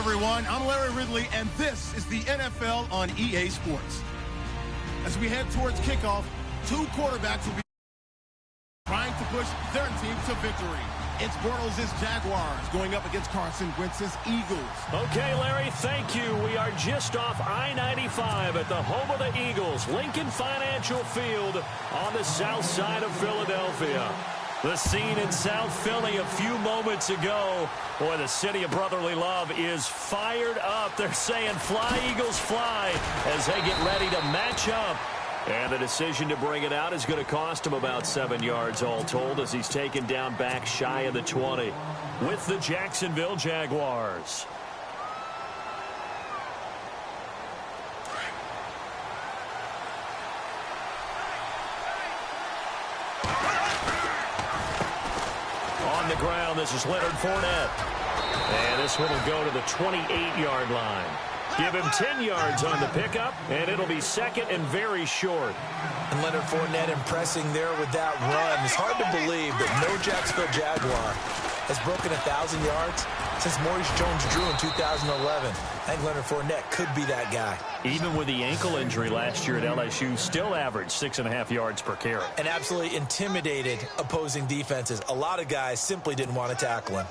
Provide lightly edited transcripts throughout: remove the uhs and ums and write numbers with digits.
everyone. I'm Larry Ridley, and this is the NFL on EA Sports. As we head towards kickoff, two quarterbacks will be trying to push their team to victory. It's Bortles' Jaguars going up against Carson Wentz's Eagles. Okay, Larry, thank you. We are just off I-95 at the home of the Eagles, Lincoln Financial Field on the south side of Philadelphia. The scene in South Philly a few moments ago. Boy, the city of brotherly love is fired up. They're saying, fly, Eagles, fly, as they get ready to match up. And the decision to bring it out is going to cost him about 7 yards all told, as he's taken down back shy of the 20 with the Jacksonville Jaguars. On the ground, this is Leonard Fournette. And this one will go to the 28-yard line. Give him 10 yards on the pickup, and it'll be second and very short. And Leonard Fournette impressing there with that run. It's hard to believe that no Jacksonville Jaguar has broken 1,000 yards since Maurice Jones-Drew in 2011. I think Leonard Fournette could be that guy. Even with the ankle injury last year at LSU, still averaged 6.5 yards per carry. And absolutely intimidated opposing defenses. A lot of guys simply didn't want to tackle him.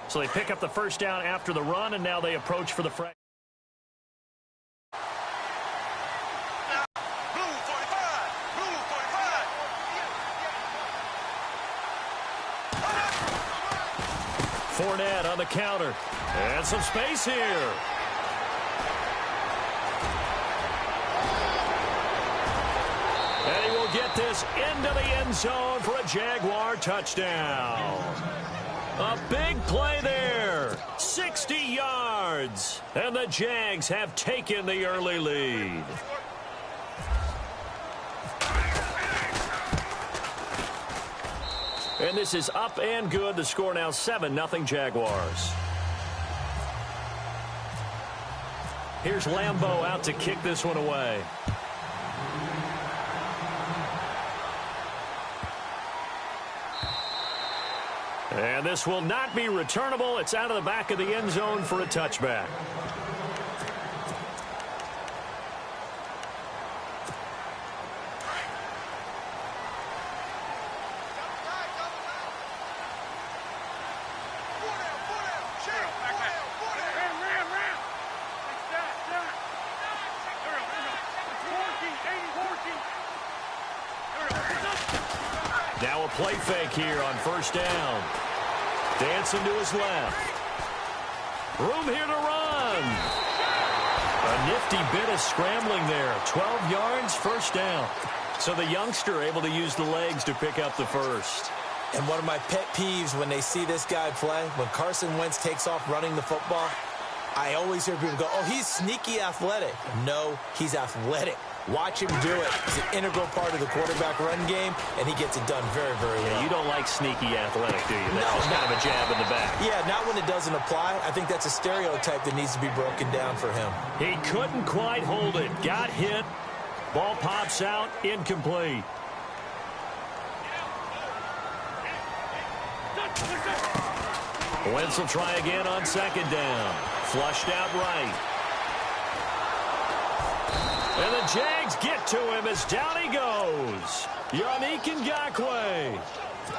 So they pick up the first down after the run, and now they approach for the frag. Fournette on the counter. And some space here. And he will get this into the end zone for a Jaguar touchdown. A big play there. 60 yards. And the Jags have taken the early lead. And this is up and good. The score now 7-0 Jaguars. Here's Lambeau out to kick this one away. And this will not be returnable. It's out of the back of the end zone for a touchback. Now a play fake here on first down. Dancing to his left. Room here to run. A nifty bit of scrambling there. 12 yards, first down. So the youngster able to use the legs to pick up the first. And one of my pet peeves when they see this guy play, when Carson Wentz takes off running the football, I always hear people go, oh, he's sneaky athletic. No, he's athletic. Watch him do it. It's an integral part of the quarterback run game, and he gets it done very, very well. Yeah, you don't like sneaky athletic, do you? That's no, just kind of a jab in the back. Yeah, not when it doesn't apply. I think that's a stereotype that needs to be broken down for him. He couldn't quite hold it. Got hit. Ball pops out. Incomplete. Wentz will try again on second down. Flushed out right. And the Jags get to him as down he goes. Yannick Ngakoue.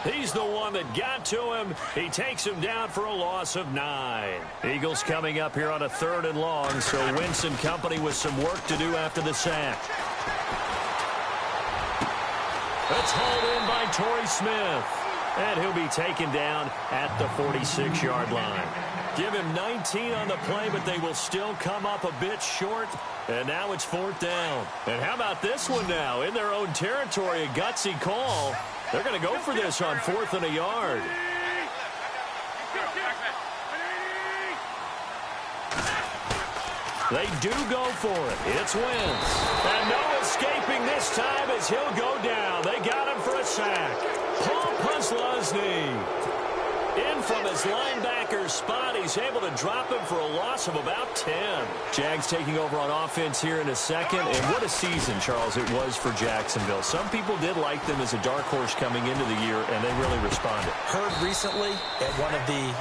He's the one that got to him. He takes him down for a loss of 9. Eagles coming up here on a 3rd and long, so Wentz and company with some work to do after the sack. It's hauled in by Torrey Smith. And he'll be taken down at the 46-yard line. Give him 19 on the play, but they will still come up a bit short. And now it's 4th down. And how about this one now? In their own territory, a gutsy call. They're going to go for this on 4th and a yard. They do go for it. It's Wentz. And no escaping this time as he'll go down. They got him for a sack. Paul Posluszny. In from his linebacker spot, he's able to drop him for a loss of about 10. Jags taking over on offense here in a second. And what a season, Charles, it was for Jacksonville. Some people did like them as a dark horse coming into the year, and they really responded. Heard recently at one of the,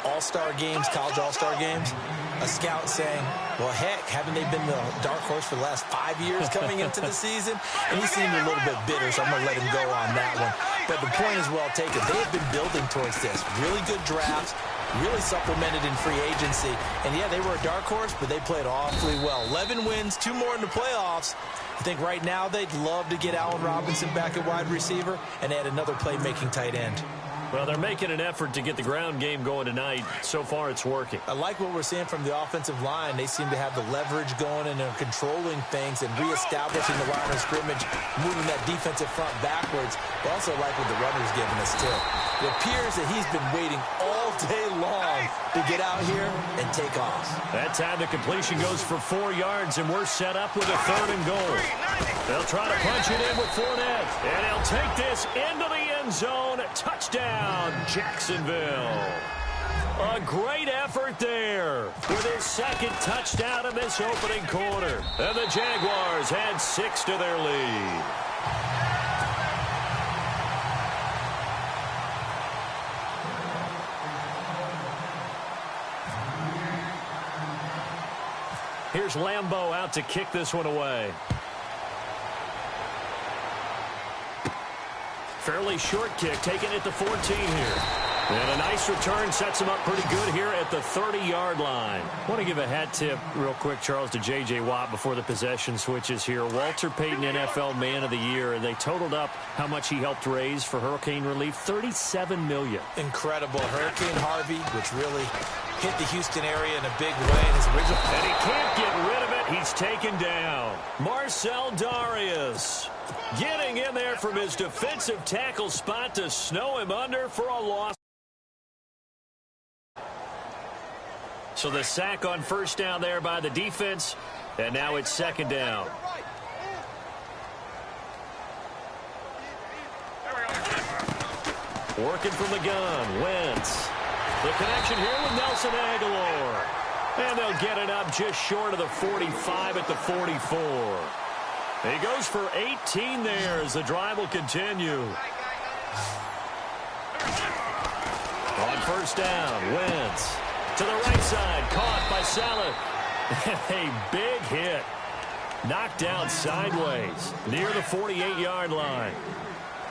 all-star games, college all-star games, a scout saying, well, heck, haven't they been the dark horse for the last 5 years coming into the season? And he seemed a little bit bitter, so I'm going to let him go on that one. But the point is well taken. They have been building towards this. Really good drafts, really supplemented in free agency. And, yeah, they were a dark horse, but they played awfully well. 11 wins, 2 more in the playoffs. I think right now they'd love to get Allen Robinson back at wide receiver and add another playmaking tight end. Well, they're making an effort to get the ground game going tonight. So far, it's working. I like what we're seeing from the offensive line. They seem to have the leverage going and they're controlling things and reestablishing the line of scrimmage, moving that defensive front backwards. I also like what the runner's giving us, too. It appears that he's been waiting all day long to get out here and take off. That time the completion goes for 4 yards, and we're set up with a 3rd and goal. They'll try to punch it in with Fournette, and he'll take this into the end zone. Touchdown, Jacksonville. A great effort there with his 2nd touchdown in this opening quarter. And the Jaguars add 6 to their lead. Here's Lambeau out to kick this one away. Fairly short kick, taken at the 14 here. And a nice return sets him up pretty good here at the 30-yard line. I want to give a hat tip real quick, Charles, to J.J. Watt before the possession switches here. Walter Payton, NFL Man of the Year, and they totaled up how much he helped raise for hurricane relief, $37 million. Incredible. Hurricane Harvey, which really hit the Houston area in a big way in his original. And he can't get rid of it. He's taken down. Marcel Darius getting in there from his defensive tackle spot to snow him under for a loss. So the sack on 1st down there by the defense, and now it's 2nd down. Working from the gun, Wentz. The connection here with Nelson Aguilar. And they'll get it up just short of the 45 at the 44. He goes for 18 there as the drive will continue. On 1st down, Wentz. To the right side, caught by Saleh. A big hit. Knocked down sideways near the 48-yard line.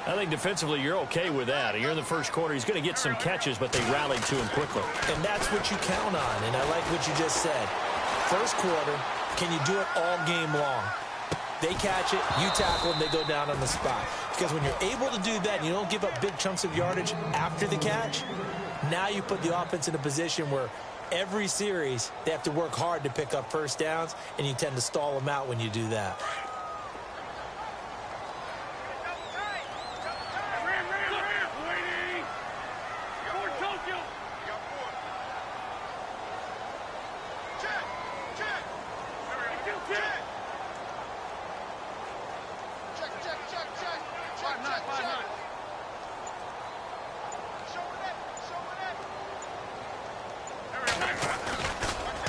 I think defensively you're okay with that. You're in the 1st quarter. He's going to get some catches, but they rallied to him quickly. And that's what you count on, and I like what you just said. 1st quarter, can you do it all game long? They catch it, you tackle, and they go down on the spot. Because when you're able to do that and you don't give up big chunks of yardage after the catch, now you put the offense in a position where every series they have to work hard to pick up 1st downs, and you tend to stall them out when you do that.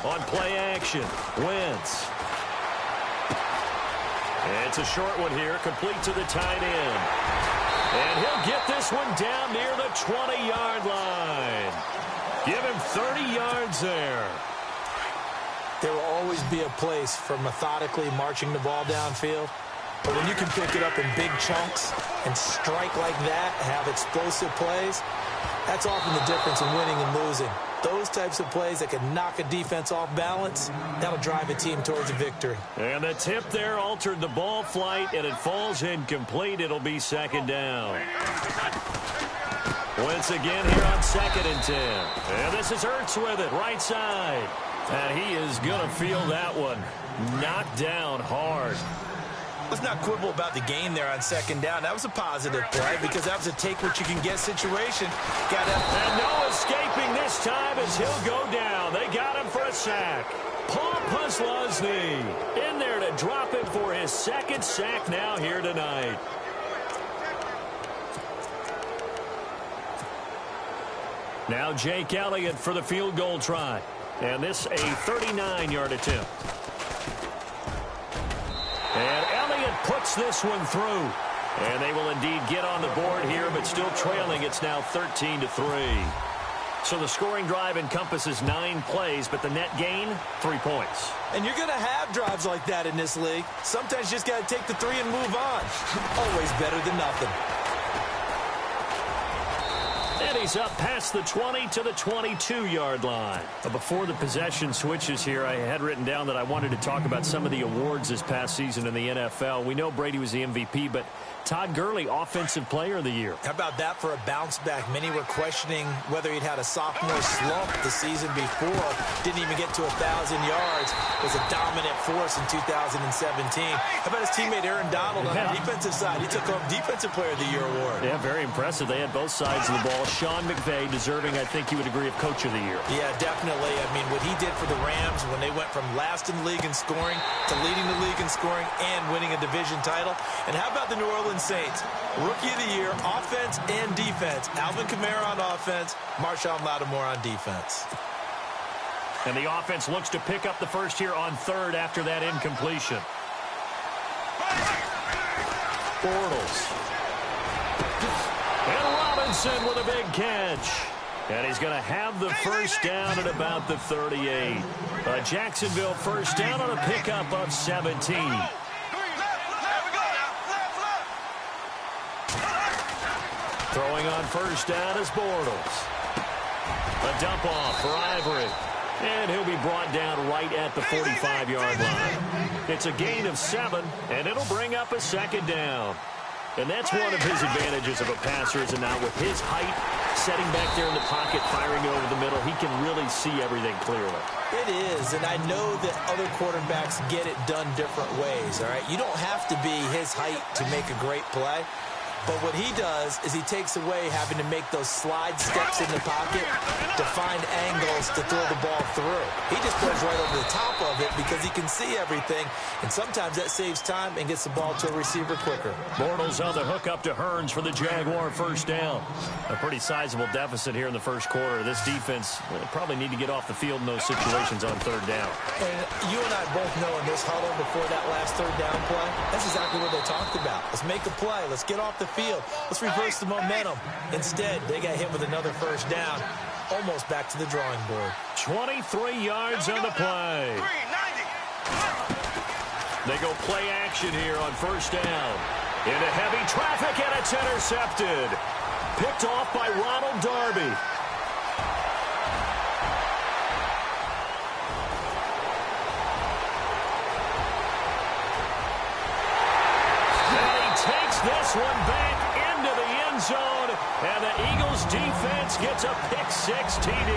On play action, Wentz. It's a short one here, complete to the tight end. And he'll get this one down near the 20-yard line. Give him 30 yards there. There will always be a place for methodically marching the ball downfield. But when you can pick it up in big chunks and strike like that, have explosive plays, that's often the difference in winning and losing. Those types of plays that can knock a defense off balance, that'll drive a team towards a victory. And the tip there altered the ball flight, and it falls incomplete. It'll be 2nd down. Once again here on 2nd and 10. And this is Ertz with it, right side. And he is going to feel that one. Knocked down hard. Let's not quibble about the gain there on 2nd down. That was a positive play because that was a take-what-you-can-get situation. And no escaping this time as he'll go down. They got him for a sack. Paul Posluszny in there to drop him for his 2nd sack now here tonight. Now Jake Elliott for the field goal try. And this a 39-yard attempt. And Elliott puts this one through. And they will indeed get on the board here, but still trailing. It's now 13-3. So the scoring drive encompasses 9 plays, but the net gain, 3 points. And you're going to have drives like that in this league. Sometimes you just got to take the 3 and move on. Always better than nothing. And he's up past the 20 to the 22-yard line. But before the possession switches here, I had written down that I wanted to talk about some of the awards this past season in the NFL. We know Brady was the MVP, but Todd Gurley, Offensive Player of the Year. How about that for a bounce back? Many were questioning whether he'd had a sophomore slump the season before. Didn't even get to 1,000 yards. Was a dominant force in 2017. How about his teammate Aaron Donald on the defensive side? He took home Defensive Player of the Year award. Yeah, very impressive. They had both sides of the ball. Sean McVay deserving, I think you would agree, of Coach of the Year. Yeah, definitely. I mean, what he did for the Rams when they went from last in the league in scoring to leading the league in scoring and winning a division title. And how about the New Orleans Saints? Rookie of the Year, offense and defense. Alvin Kamara on offense, Marshawn Lattimore on defense. And the offense looks to pick up the first here on third after that incompletion. Bortles. And Robinson with a big catch. And he's going to have the first down at about the 38. A Jacksonville first down on a pickup of 17. Throwing on first down is Bortles. A dump off for Ivory. And he'll be brought down right at the 45-yard line. It's a gain of 7, and it'll bring up a second down. And that's one of his advantages of a passer, is now with his height, setting back there in the pocket, firing over the middle, he can really see everything clearly. It is, and I know that other quarterbacks get it done different ways, all right? You don't have to be his height to make a great play. But what he does is he takes away having to make those slide steps in the pocket to find angles to throw the ball through. He just goes right over the top of it because he can see everything, and sometimes that saves time and gets the ball to a receiver quicker. Bortles on the hook up to Hearns for the Jaguar first down. A pretty sizable deficit here in the first quarter. This defense probably need to get off the field in those situations on third down. And you and I both know in this huddle before that last third down play, that's exactly what they talked about. Let's make a play. Let's get off the field. Let's reverse the momentum. Instead, they got hit with another first down, almost back to the drawing board. 23 yards on the play. They go play action here on first down. Into heavy traffic, and it's intercepted. Picked off by Ronald Darby. This one back into the end zone, and the Eagles defense gets a pick-6 TD.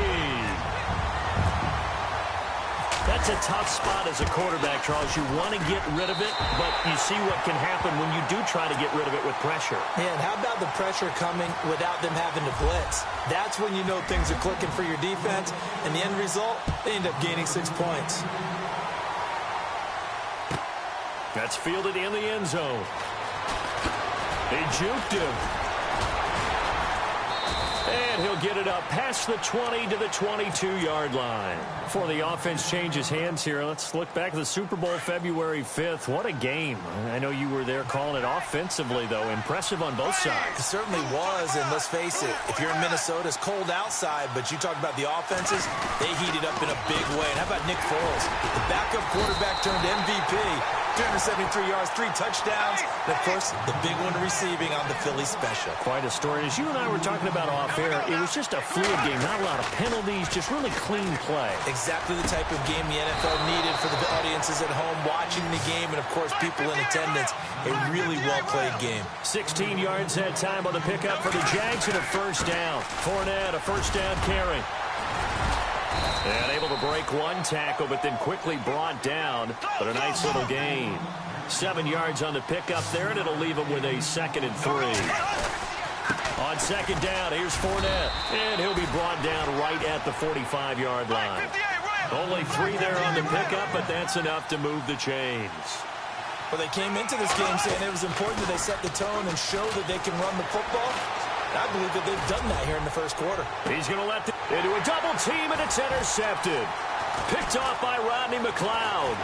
That's a tough spot as a quarterback, Charles. You want to get rid of it, but you see what can happen when you do try to get rid of it with pressure. Yeah, and how about the pressure coming without them having to blitz? That's when you know things are clicking for your defense, and the end result, they end up gaining 6 points. That's fielded in the end zone. He juked him. And he'll get it up past the 20 to the 22-yard line. Before the offense changes hands here, let's look back at the Super Bowl February 5th. What a game. I know you were there calling it offensively, though. Impressive on both sides. It certainly was, and let's face it, if you're in Minnesota, it's cold outside, but you talk about the offenses, they heated up in a big way. And how about Nick Foles? The backup quarterback turned MVP. 373 yards, 3 touchdowns, and, of course, the big one receiving on the Philly special. Quite a story. As you and I were talking about off air, it was just a fluid game, not a lot of penalties, just really clean play. Exactly the type of game the NFL needed for the audiences at home watching the game and, of course, people in attendance. A really well-played game. 16 yards that time on the pickup for the Jags and a first down. Fournette, a first down carry. And able to break one tackle, but then quickly brought down. But a nice little gain. 7 yards on the pickup there, and it'll leave him with a 2nd and 3. On second down, here's Fournette. And he'll be brought down right at the 45-yard line. Only 3 there on the pickup, but that's enough to move the chains. Well, they came into this game saying it was important that they set the tone and show that they can run the football. I believe that they've done that here in the first quarter. He's going to let into a double team, and it's intercepted. Picked off by Rodney McLeod.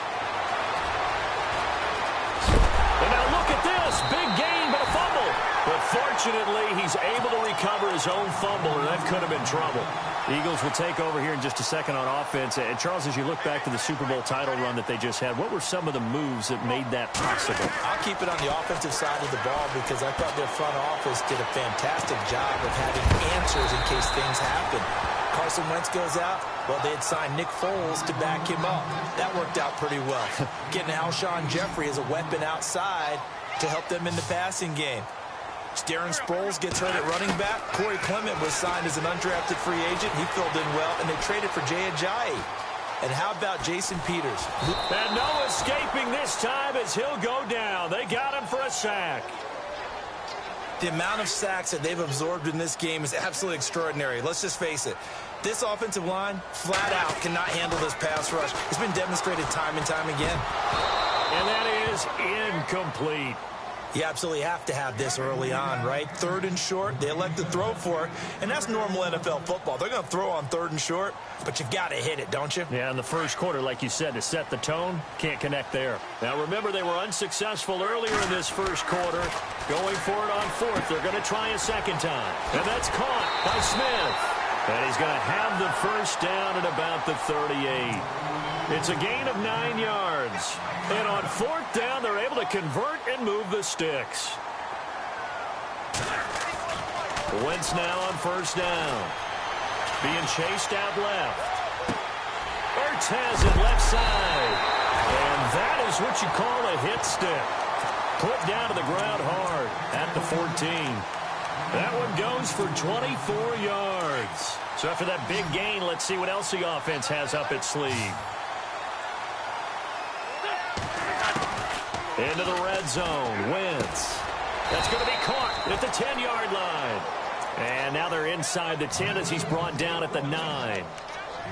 And now look at this. Big gain, but a fumble. But fortunately, he's able to recover his own fumble, and that could have been trouble. Eagles will take over here in just a second on offense. And Charles, as you look back to the Super Bowl title run that they just had, what were some of the moves that made that possible? I'll keep it on the offensive side of the ball because I thought their front office did a fantastic job of having answers in case things happen. Carson Wentz goes out. Well, they had signed Nick Foles to back him up. That worked out pretty well. Getting Alshon Jeffrey as a weapon outside to help them in the passing game. Darren Sproles gets hurt at running back. Corey Clement was signed as an undrafted free agent. He filled in well, and they traded for Jay Ajayi. And how about Jason Peters? And no escaping this time as he'll go down. They got him for a sack. The amount of sacks that they've absorbed in this game is absolutely extraordinary. Let's just face it. This offensive line, flat out, cannot handle this pass rush. It's been demonstrated time and time again. And that is incomplete. You absolutely have to have this early on, right? 3rd and short, they elect to throw for it, and that's normal NFL football. They're going to throw on 3rd and short, but you've got to hit it, don't you? Yeah, in the first quarter, like you said, to set the tone, can't connect there. Now, remember, they were unsuccessful earlier in this first quarter. Going for it on 4th. They're going to try a second time. And that's caught by Smith. And he's going to have the first down at about the 38. It's a gain of 9 yards. And on 4th down, they're able to convert and move the sticks. Wentz now on 1st down. Being chased out left. Ertz has it left side. And that is what you call a hit stick. Put down to the ground hard at the 14. That one goes for 24 yards. So after that big gain, let's see what else the offense has up its sleeve. Into the red zone. Wentz. That's going to be caught at the 10-yard line. And now they're inside the 10 as he's brought down at the 9.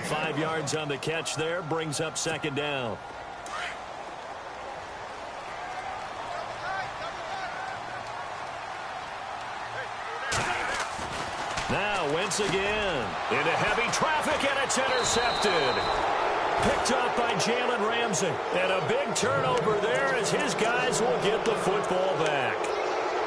5 yards on the catch there. Brings up 2nd down. Now Wentz again. Into heavy traffic, and it's intercepted. Picked up by Jalen Ramsey. And a big turnover there as his guys will get the football back.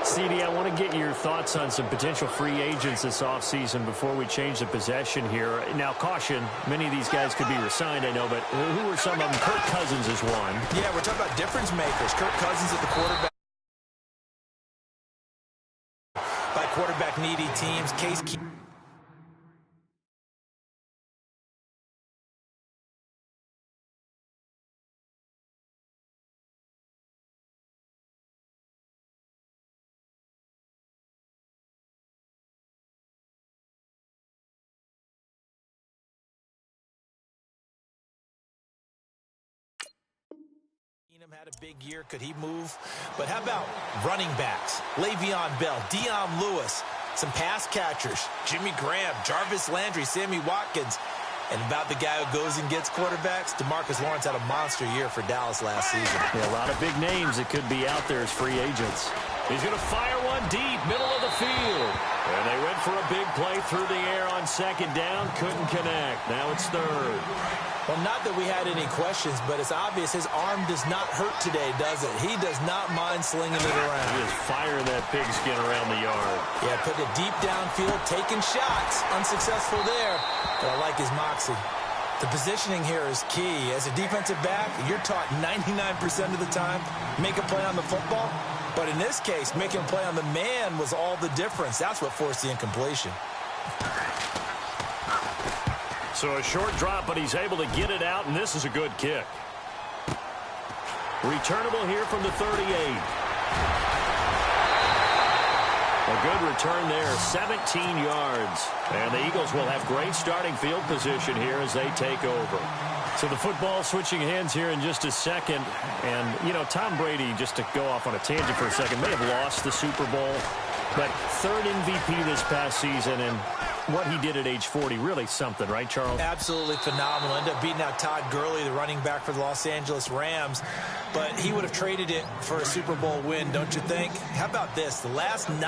CD, I want to get your thoughts on some potential free agents this offseason before we change the possession here. Now, caution, many of these guys could be re-signed, I know, but who are some of them? Kirk Cousins is one. Yeah, we're talking about difference makers. Kirk Cousins at the quarterback. By quarterback-needy teams. Case Keenum. Had a big year. Could he move? But how about running backs? Le'Veon Bell, Dion Lewis, some pass catchers, Jimmy Graham, Jarvis Landry, Sammy Watkins. And about the guy who goes and gets quarterbacks, DeMarcus Lawrence had a monster year for Dallas last season. Yeah, a lot of big names that could be out there as free agents. He's going to fire one deep, middle of the field. And they went for a big play through the air on 2nd down. Couldn't connect. Now it's 3rd. Well, not that we had any questions, but it's obvious his arm does not hurt today, does it? He does not mind slinging it around. He is firing that pigskin around the yard. Yeah, putting it deep downfield, taking shots. Unsuccessful there, but I like his moxie. The positioning here is key. As a defensive back, you're taught 99% of the time, make a play on the football. But in this case, making a play on the man was all the difference. That's what forced the incompletion. So a short drop, but he's able to get it out, and this is a good kick. Returnable here from the 38. A good return there, 17 yards. And the Eagles will have great starting field position here as they take over. So the football switching hands here in just a second. And, you know, Tom Brady, just to go off on a tangent for a second, may have lost the Super Bowl. But 3rd MVP this past season, and what he did at age 40, really something, right, Charles? Absolutely phenomenal. Ended up beating out Todd Gurley, the running back for the Los Angeles Rams. But he would have traded it for a Super Bowl win, don't you think? How about this? The last 9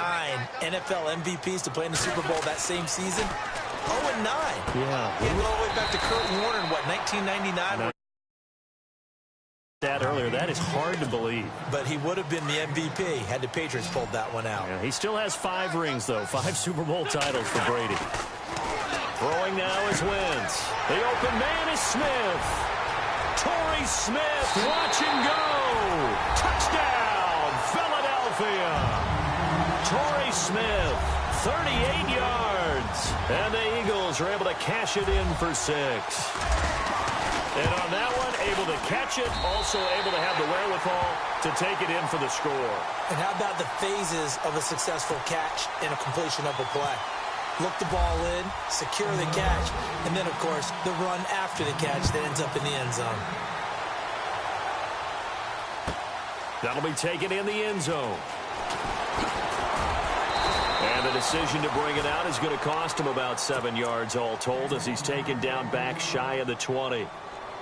NFL MVPs to play in the Super Bowl that same season, 0-9. Yeah. He went all the way back to Kurt Warner in, what, 1999? That earlier, that is hard to believe. But he would have been the MVP had the Patriots pulled that one out. Yeah, he still has 5 rings, though. 5 Super Bowl titles for Brady. Throwing now is Wentz. The open man is Smith. Torrey Smith, watch and go. Touchdown, Philadelphia. Torrey Smith, 38 yards. And the Eagles are able to cash it in for 6. And on that one, able to catch it, also able to have the wherewithal to take it in for the score. And how about the phases of a successful catch and a completion of a play? Look the ball in, secure the catch, and then, of course, the run after the catch that ends up in the end zone. That'll be taken in the end zone. And the decision to bring it out is going to cost him about 7 yards all told as he's taken down back shy of the 20.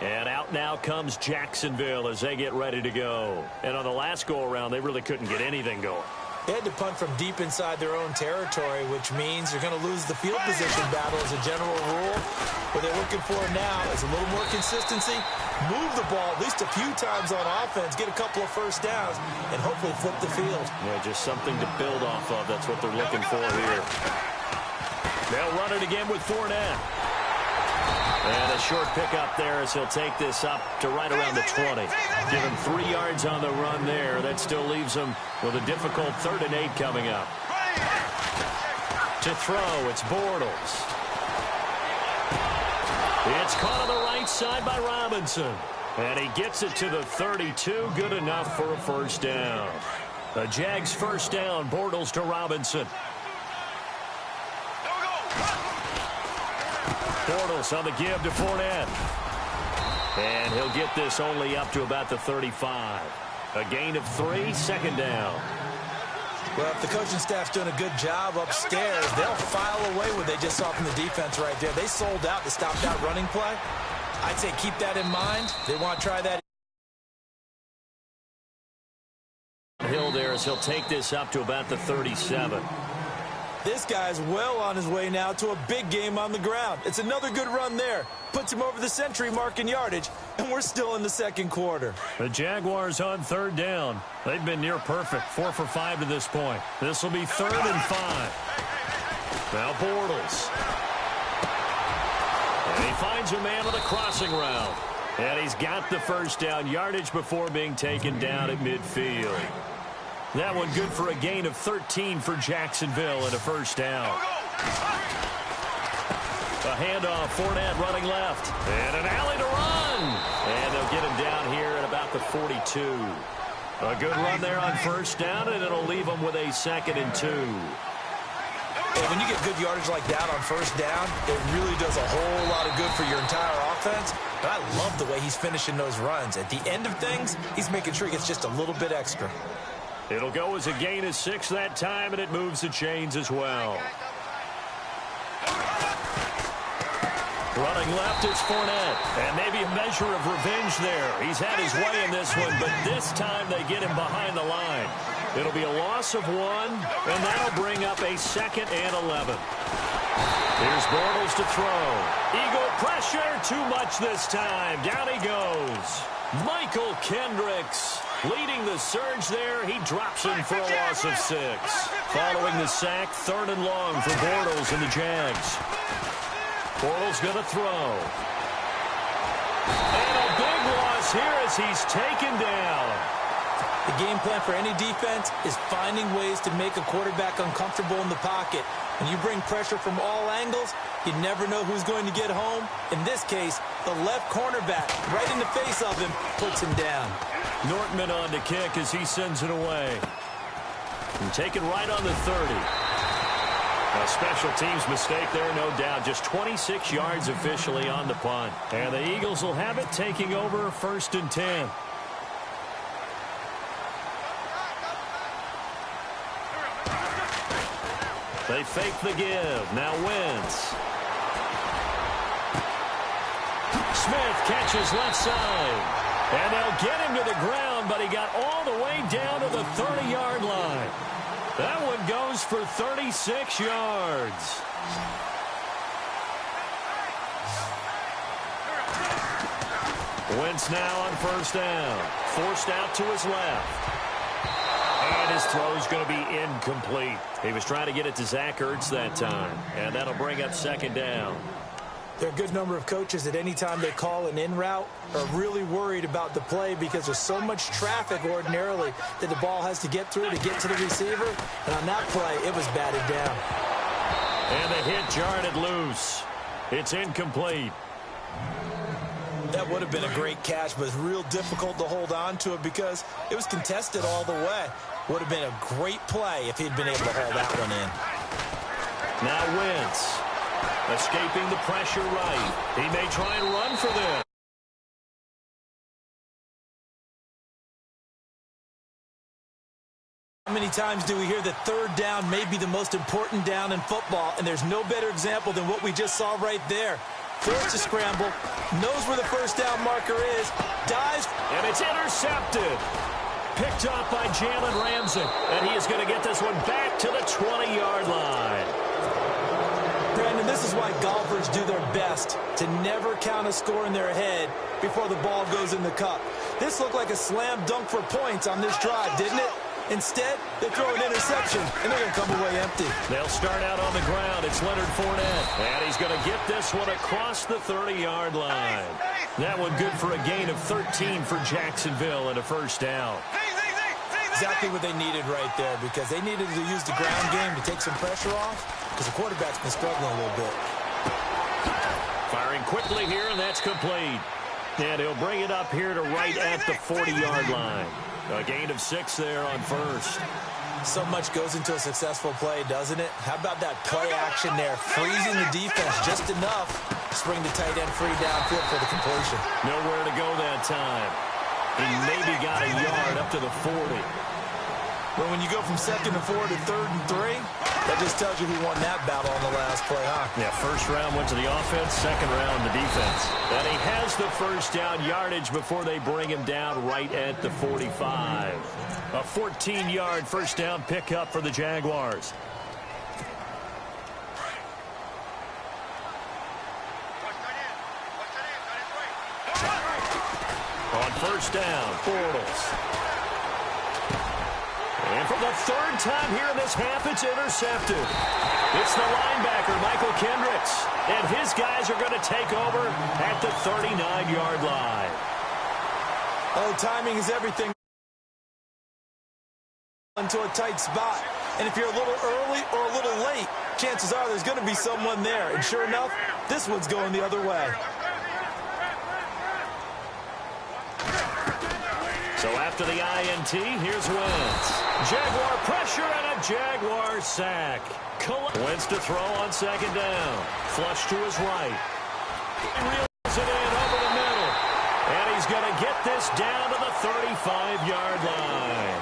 And out now comes Jacksonville as they get ready to go. And on the last go-around, they really couldn't get anything going. They had to punt from deep inside their own territory, which means you're going to lose the field position battle as a general rule. What they're looking for now is a little more consistency, move the ball at least a few times on offense, get a couple of first downs, and hopefully flip the field. Yeah, just something to build off of. That's what they're looking for here. They'll run it again with Fournette. And a short pickup there as he'll take this up to right around the 20. Give him 3 yards on the run there. That still leaves him with a difficult 3rd and 8 coming up. To throw, it's Bortles. It's caught on the right side by Robinson. And he gets it to the 32. Good enough for a first down. The Jags first down, Bortles to Robinson. Bortles on the give to Fournette. And he'll get this only up to about the 35. A gain of 3, 2nd down. Well, if the coaching staff's doing a good job upstairs, they'll file away what they just saw from the defense right there. They sold out to stop that running play. I'd say keep that in mind. They want to try that. Hill there as he'll take this up to about the 37. This guy's well on his way now to a big game on the ground. It's another good run there. Puts him over the century mark in yardage, and we're still in the 2nd quarter. The Jaguars on 3rd down. They've been near perfect, 4 for 5 to this point. This will be 3rd and 5. Now Bortles. And he finds a man on the crossing route. And he's got the first down yardage before being taken down at midfield. That one good for a gain of 13 for Jacksonville and a first down. A handoff, Fournette running left. And an alley to run. And they'll get him down here at about the 42. A good run there on first down, and it'll leave them with a 2nd and 2. Hey, when you get good yardage like that on first down, it really does a whole lot of good for your entire offense. But I love the way he's finishing those runs. At the end of things, he's making sure he gets just a little bit extra. It'll go as a gain of 6 that time, and it moves the chains as well. Running left, it's Fournette. And maybe a measure of revenge there. He's had his way in this one, but this time they get him behind the line. It'll be a loss of 1, and that'll bring up a 2nd and 11. Here's Bortles to throw. Eagle pressure, too much this time. Down he goes. Michael Kendricks leading the surge there. He drops him for a loss of 6. Following the sack, 3rd and long for Bortles and the Jags. Bortles going to throw. And a big loss here as he's taken down. The game plan for any defense is finding ways to make a quarterback uncomfortable in the pocket. When you bring pressure from all angles, you never know who's going to get home. In this case, the left cornerback, right in the face of him, puts him down. Nortman on to kick as he sends it away. And taken right on the 30. A special teams mistake there, no doubt. Just 26 yards officially on the punt. And the Eagles will have it, taking over 1st and 10. They fake the give. Now Wentz. Smith catches left side. And they'll get him to the ground, but he got all the way down to the 30-yard line. That one goes for 36 yards. Wentz now on first down. Forced out to his left. And his throw's going to be incomplete. He was trying to get it to Zach Ertz that time. And that'll bring up second down. There are a good number of coaches that any time they call an in route are really worried about the play because there's so much traffic ordinarily that the ball has to get through to get to the receiver. And on that play, it was batted down. And the hit jarred it loose. It's incomplete. That would have been a great catch, but it's real difficult to hold on to it because it was contested all the way. Would have been a great play if he'd been able to haul that one in. Now Wentz. Escaping the pressure right. He may try and run for this. How many times do we hear that third down may be the most important down in football, and there's no better example than what we just saw right there. Forced to scramble, knows where the first down marker is, dives. And it's intercepted. Picked off by Jalen Ramsey. And he is going to get this one back to the 20-yard line. Brandon, this is why golfers do their best to never count a score in their head before the ball goes in the cup. This looked like a slam dunk for points on this drive, didn't it? Instead, they throw an interception, and they're going to come away empty. They'll start out on the ground. It's Leonard Fournette. And he's going to get this one across the 30-yard line. That one good for a gain of 13 for Jacksonville and a first down. Exactly what they needed right there because they needed to use the ground game to take some pressure off because the quarterback's been struggling a little bit. Firing quickly here, and that's complete. And he'll bring it up here to right at the 40-yard line. A gain of 6 there on first. So much goes into a successful play, doesn't it? How about that play action there? Freezing the defense just enough to spring the tight end free downfield for the completion. Nowhere to go that time. He maybe got a yard up to the 40. But when you go from 2nd and 4 to 3rd and 3, that just tells you who won that battle on the last play, huh? Yeah, first round went to the offense, second round the defense. And he has the first down yardage before they bring him down right at the 45. A 14-yard first down pickup for the Jaguars. On first down, Bortles. And for the third time here in this half, it's intercepted. It's the linebacker, Michael Kendricks. And his guys are going to take over at the 39-yard line. Oh, timing is everything. Into a tight spot. And if you're a little early or a little late, chances are there's going to be someone there. And sure enough, this one's going the other way. So after the INT, here's Wentz. Jaguar pressure and a Jaguar sack. Wentz to throw on second down. Flush to his right. He reels it in over the middle. And he's going to get this down to the 35-yard line.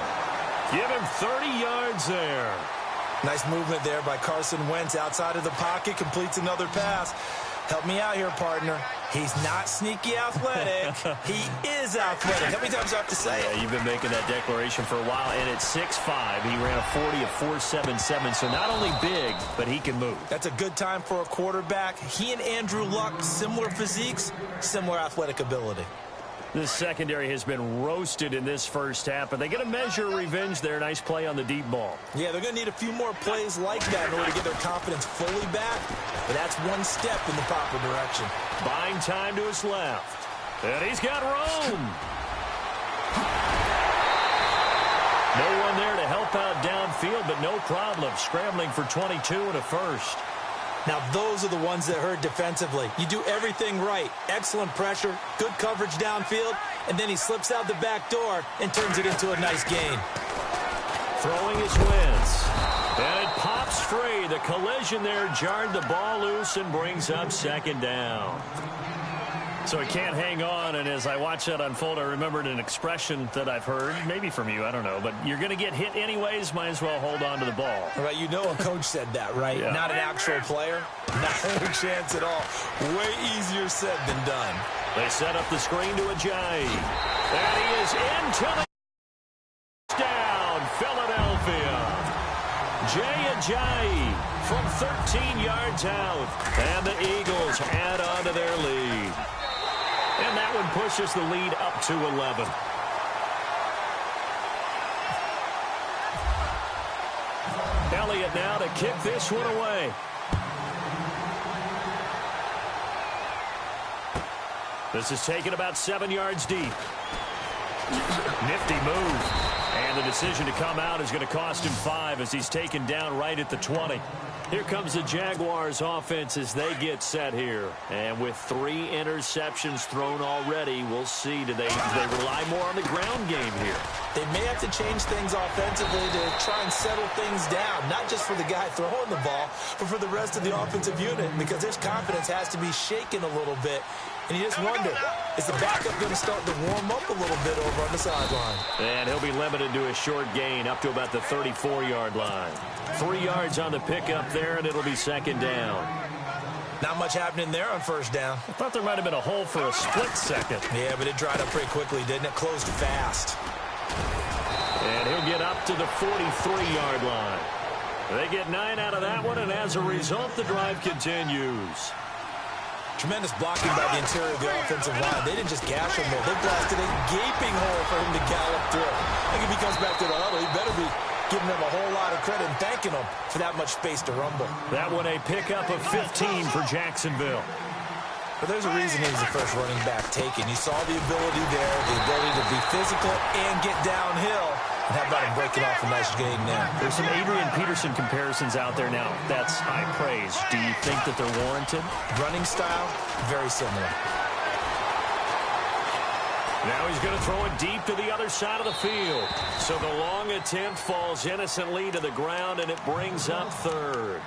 Give him 30 yards there. Nice movement there by Carson Wentz outside of the pocket. Completes another pass. Help me out here, partner. He's not sneaky athletic. He is athletic. How many times do I have to say it? Yeah, you've been making that declaration for a while. And at 6'5", he ran a 40 of 4.77. So not only big, but he can move. That's a good time for a quarterback. He and Andrew Luck, similar physiques, similar athletic ability. This secondary has been roasted in this first half, but they get a measure of revenge there. Nice play on the deep ball. Yeah, they're going to need a few more plays like that in order to get their confidence fully back, but that's one step in the proper direction. Buying time to his left, and he's got room. No one there to help out downfield, but no problem. Scrambling for 22 and a first. Now, those are the ones that hurt defensively. You do everything right. Excellent pressure, good coverage downfield, and then he slips out the back door and turns it into a nice gain. Throwing his Wentz. And it pops free. The collision there jarred the ball loose and brings up second down. So he can't hang on, and as I watch that unfold, I remembered an expression that I've heard, maybe from you, I don't know, but you're going to get hit anyways, might as well hold on to the ball. Right, you know a coach said that, right? Yeah. Not an actual player. Not a chance at all. Way easier said than done. They set up the screen to Ajayi. And he is into the down, Philadelphia. Jay Ajayi from 13 yards out. And the Eagles add on to their lead. And that one pushes the lead up to 11. Elliott now to kick this one away. This is taken about 7 yards deep. Nifty move. And the decision to come out is going to cost him 5 as he's taken down right at the 20. Here comes the Jaguars offense as they get set here. And with 3 interceptions thrown already, we'll see. Do they rely more on the ground game here? They may have to change things offensively to try and settle things down, not just for the guy throwing the ball, but for the rest of the offensive unit, because their confidence has to be shaken a little bit. And you just wonder, is the backup going to start to warm up a little bit over on the sideline? And he'll be limited to a short gain up to about the 34-yard line. 3 yards on the pickup there, and it'll be second down. Not much happening there on first down. I thought there might have been a hole for a split second. Yeah, but it dried up pretty quickly, didn't it? Closed fast. And he'll get up to the 43-yard line. They get 9 out of that one, and as a result, the drive continues. Tremendous blocking by the interior of the offensive line. They didn't just gash him there. They blasted a gaping hole for him to gallop through. I think if he comes back to the huddle, he better be giving them a whole lot of credit and thanking them for that much space to rumble. That one a pickup of 15 for Jacksonville. But there's a reason he was the first running back taken. You saw the ability there, the ability to be physical and get downhill. And how about him breaking off a nice gain there? There's some Adrian Peterson comparisons out there now. That's high praise. Do you think that they're warranted? Running style, very similar. Now he's going to throw it deep to the other side of the field. So the long attempt falls innocently to the ground, and it brings up third.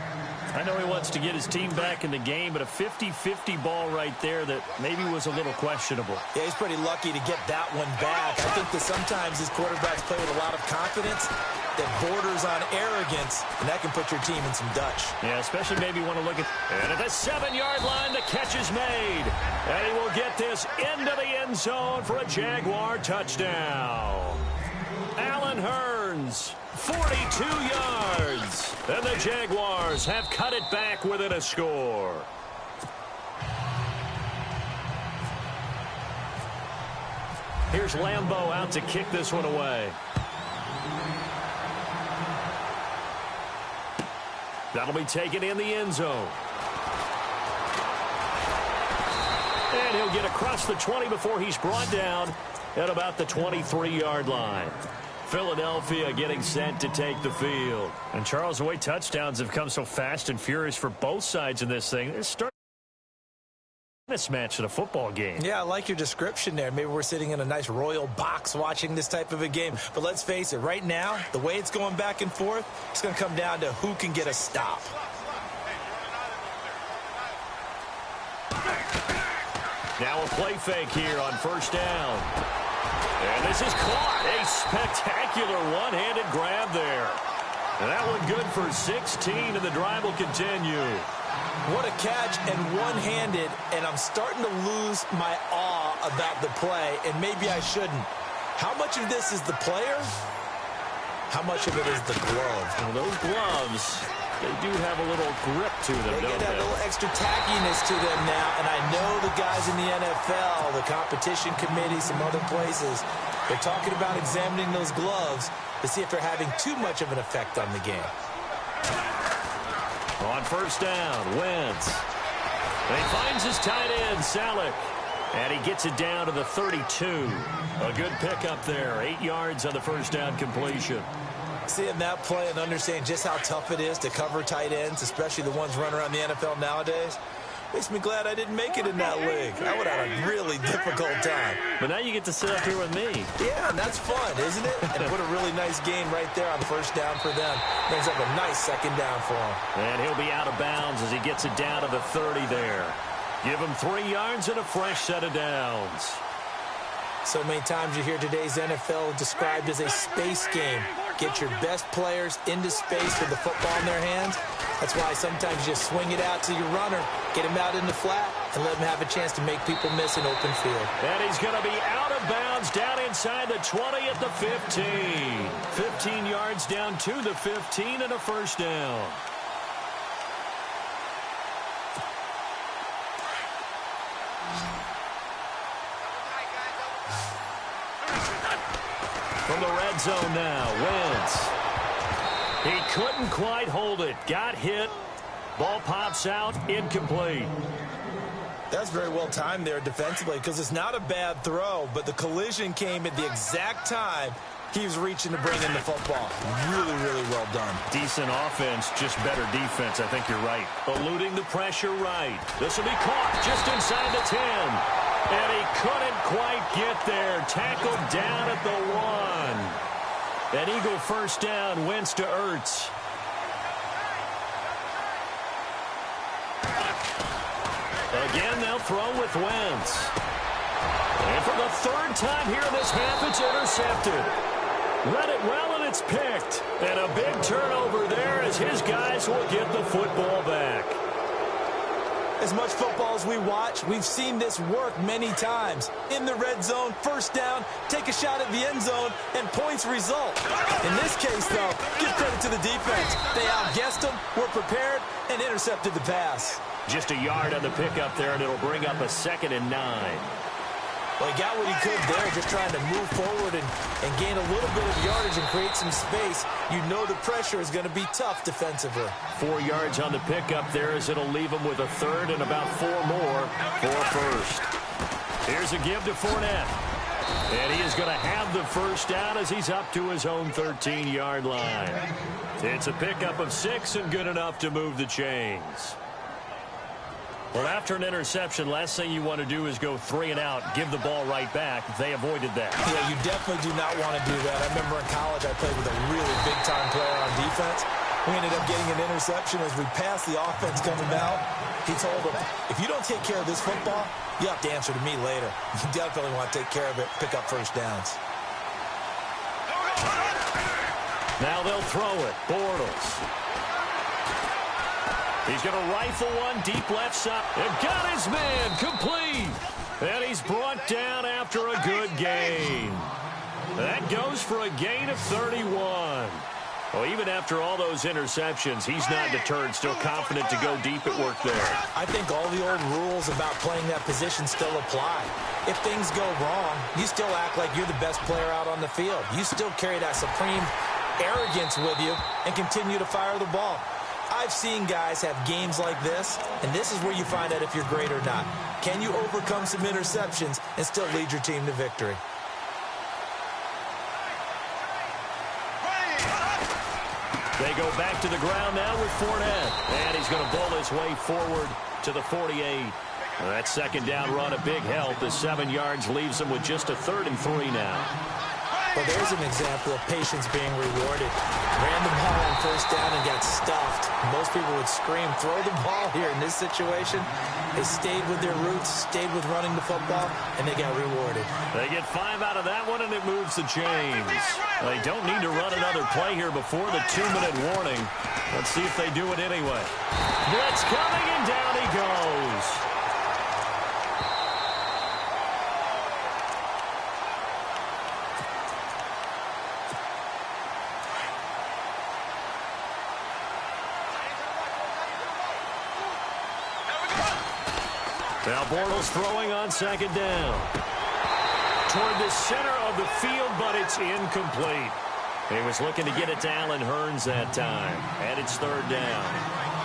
I know he wants to get his team back in the game, but a 50-50 ball right there that maybe was a little questionable. Yeah, he's pretty lucky to get that one back. I think that sometimes his quarterbacks play with a lot of confidence that borders on arrogance, and that can put your team in some Dutch. Yeah, especially maybe want to look at... And at the 7-yard line, the catch is made. And he will get this into the end zone for a Jaguar touchdown. Allen Hurns, 42 yards. And the Jaguars have cut it back within a score. Here's Lambeau out to kick this one away. That'll be taken in the end zone. And he'll get across the 20 before he's brought down at about the 23-yard line. Philadelphia getting set to take the field. And Charles, the way touchdowns have come so fast and furious for both sides in this thing, it's starting this match in a football game. Yeah, I like your description there. Maybe we're sitting in a nice royal box watching this type of a game. But let's face it, right now, the way it's going back and forth, it's going to come down to who can get a stop. Now a play fake here on first down. And this is caught. A spectacular one-handed grab there. And that one good for 16, and the drive will continue. What a catch, and one-handed, and I'm starting to lose my awe about the play, and maybe I shouldn't. How much of this is the player? How much of it is the glove? Well, those gloves, they do have a little grip to them, They don't get a they? little extra tackiness to them now, and I know the guys in the NFL, the competition committee, some other places, they're talking about examining those gloves to see if they're having too much of an effect on the game. On first down, Wentz. And he finds his tight end, Salek. And he gets it down to the 32. A good pickup there. 8 yards on the first down completion. Seeing that play and understanding just how tough it is to cover tight ends, especially the ones running around the NFL nowadays, makes me glad I didn't make it in that league. I would have had a really difficult time. But now you get to sit up here with me. Yeah, and that's fun, isn't it? And put a really nice game right there on first down for them. Brings up a nice second down for him. And he'll be out of bounds as he gets it down to the 30 there. Give him 3 yards and a fresh set of downs. So many times you hear today's NFL described as a space game. Get your best players into space with the football in their hands. That's why sometimes you just swing it out to your runner, get him out in the flat, and let him have a chance to make people miss an open field. And he's going to be out of bounds down inside the 20 at the 15. 15 yards down to the 15 and a first down. From the red zone now, Wentz. He couldn't quite hold it. Got hit. Ball pops out, incomplete. That's very well timed there defensively because it's not a bad throw, but the collision came at the exact time he was reaching to bring in the football. Really, really well done. Decent offense, just better defense. I think you're right. Eluding the pressure right. This will be caught just inside the 10. And he couldn't quite get there. Tackled down at the 1. An Eagle first down, Wentz to Ertz. Again, they'll throw with Wentz. And for the 3rd time here in this half, it's intercepted. Read it well, and it's picked. And a big turnover there as his guys will get the football back. As much football as we watch, we've seen this work many times. In the red zone, first down, take a shot at the end zone, and points result. In this case, though, give credit to the defense. They outguessed them, were prepared, and intercepted the pass. Just a yard on the pickup there, and it'll bring up a 2nd and 9. Well, he got what he could there, just trying to move forward and gain a little bit of yardage and create some space. You know the pressure is going to be tough defensively. 4 yards on the pickup there as it'll leave him with a 3rd and about 4 more for a first. Here's a give to Fournette. And he is going to have the first down as he's up to his own 13-yard line. It's a pickup of 6 and good enough to move the chains. Well, after an interception, last thing you want to do is go 3 and out, give the ball right back. They avoided that. Yeah, you definitely do not want to do that. I remember in college I played with a really big-time player on defense. We ended up getting an interception as we passed the offense coming out. He told him, if you don't take care of this football, you have to answer to me later. You definitely want to take care of it, pick up first downs. Now they'll throw it. Bortles. He's going to rifle one deep left side. And got his man complete. And he's brought down after a good gain. That goes for a gain of 31. Well, even after all those interceptions, he's not deterred, still confident to go deep at work there. I think all the old rules about playing that position still apply. If things go wrong, you still act like you're the best player out on the field. You still carry that supreme arrogance with you and continue to fire the ball. I've seen guys have games like this, and this is where you find out if you're great or not. Can you overcome some interceptions and still lead your team to victory? They go back to the ground now with Fournette. And he's going to bowl his way forward to the 48. That 2nd down run a big help. The 7 yards leaves him with just a 3rd and 3 now. Well, there's an example of patience being rewarded. Ran the ball on first down and got stuffed. Most people would scream, throw the ball here in this situation. They stayed with their roots, stayed with running the football, and they got rewarded. They get 5 out of that one, and it moves the chains. They don't need to run another play here before the 2-minute warning. Let's see if they do it anyway. Blitz coming, and down he goes. Now Bortles throwing on 2nd down. Toward the center of the field, but it's incomplete. He was looking to get it to Allen Hurns that time. And it's 3rd down.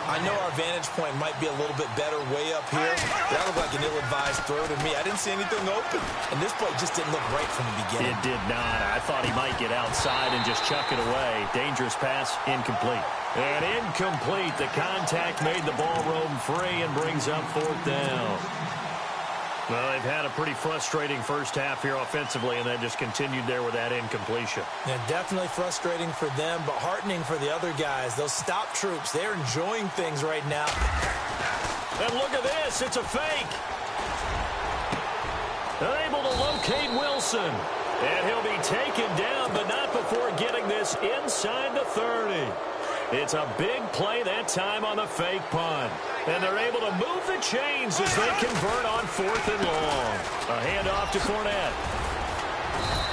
I know our vantage point might be a little bit better way up here. That looked like an ill-advised throw to me. I didn't see anything open. And this play just didn't look right from the beginning. It did not. I thought he might get outside and just chuck it away. Dangerous pass, incomplete. And incomplete. The contact made the ball roam free and brings up 4th down. Well, they've had a pretty frustrating first half here offensively, and then just continued there with that incompletion. Yeah, definitely frustrating for them, but heartening for the other guys. Those stop troops, they're enjoying things right now. And look at this. It's a fake. Able to locate Wilson. And he'll be taken down, but not before getting this inside the 30. It's a big play that time on the fake punt. And they're able to move the chains as they convert on 4th and long. A handoff to Fournette.